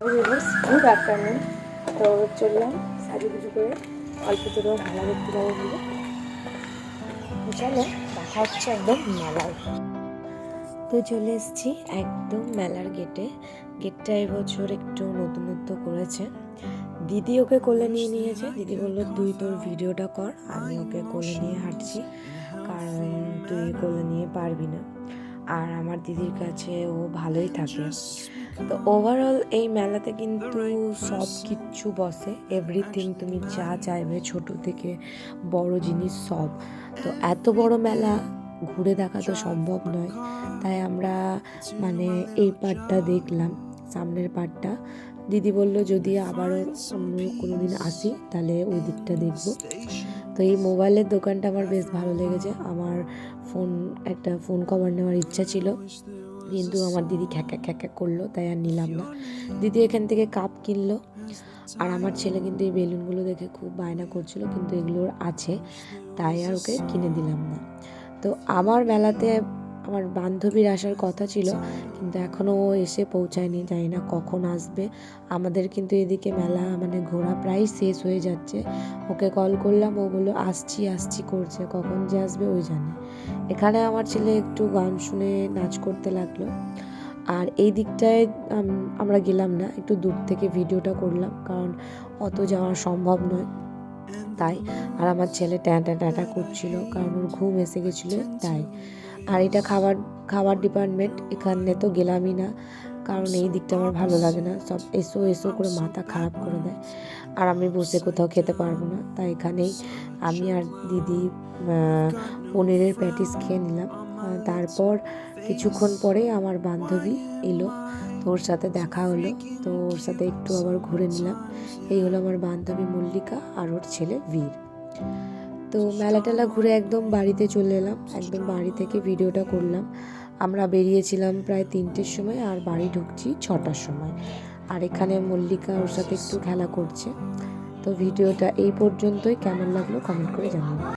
Good afternoon. তো চললাম সাজুগুজু করে অল্প করে মেলা দেখতে যাবো বলে। চলো দেখা হচ্ছে একদম মেলায়। তো চলে এসেছি একদম মেলার গেটটা এবছর একটু নতুনত্ব করেছে। দিদি ওকে কোলে নিয়ে নিয়েছে। দিদি বললো তুই তোর ভিডিওটা কর, আমি ওকে কোলে নিয়ে হাঁটছি, কারণ তুই কোলে নিয়ে পারবি না। আর আমার দিদির কাছে ও ভালোই থাকে। তো ওভারঅল এই মেলাতে কিন্তু সব কিচ্ছু বসে, এভরিথিং তুমি যা চাইবে, ছোট থেকে বড় জিনিস সব। তো এত বড় মেলা ঘুরে দেখা তো সম্ভব নয়, তাই আমরা এই পার্টটা দেখলাম, সামনের পার্টটা। দিদি বলল যদি আবারও অন্য কোনো দিন আসি তাহলে ওই দিকটা দেখব। তো এই মোবাইলের দোকানটা আমার বেশ ভালো লেগেছে। আমার একটা ফোন কভার নেওয়ার ইচ্ছা ছিল, কিন্তু আমার দিদি খ্যাঁকা করলো, তাই আর নিলাম না। দিদি এখান থেকে কাপ কিনলো। আর আমার ছেলে কিন্তু এই বেলুনগুলো দেখে খুব বায়না করছিল, কিন্তু এগুলোর আছে, তাই আর ওকে কিনে দিলাম না। তো আমার মেলাতে আমার বান্ধবীর আসার কথা ছিল, কিন্তু এখনও ও এসে পৌঁছায়নি, জানি না কখন আসবে। আমাদের কিন্তু এদিকে মেলা ঘোরা প্রায় শেষ হয়ে যাচ্ছে। ওকে কল করলাম, ও বললো আসছি করছে, কখন যে আসবে ওই জানে। এখানে আমার ছেলে একটু গান শুনে নাচ করতে লাগলো। আর এই দিকটায় আমরা গেলাম না, একটু দূর থেকে ভিডিওটা করলাম, কারণ অত যাওয়া সম্ভব নয় তাই। আর আমার ছেলে ট্যাঁটা করছিল, কারণ ওর ঘুম এসে গেছিলো তাই। আর এটা খাবার ডিপার্টমেন্ট, এখানে তো গেলামই না, কারণ এই দিকটা আমার ভালো লাগে না, সব এসো করে মাথা খারাপ করে দেয়। আর আমি বসে কোথাও খেতে পারবো না, তাই এখানেই আমি আর দিদি পনিরের প্যাটিস খেয়ে নিলাম। তারপর কিছুক্ষণ পরে আমার বান্ধবী এলো, তো ওর সাথে দেখা হলো, তো ওর সাথে একটু আবার ঘুরে নিলাম। এই হলো আমার বান্ধবী মল্লিকা আর ওর ছেলে বীর। তো মেলা ঘুরে একদম বাড়িতে চলে এলাম, একদম বাড়ি থেকে ভিডিওটা করলাম। আমরা বেরিয়েছিলাম প্রায় 3টের সময়, আর বাড়ি ঢুকছি 6টার সময়। আর এখানে মল্লিকা ওর সাথে একটু খেলা করছে। তো ভিডিওটা এই পর্যন্তই, কেমন লাগলো কমেন্ট করে জানাবেন।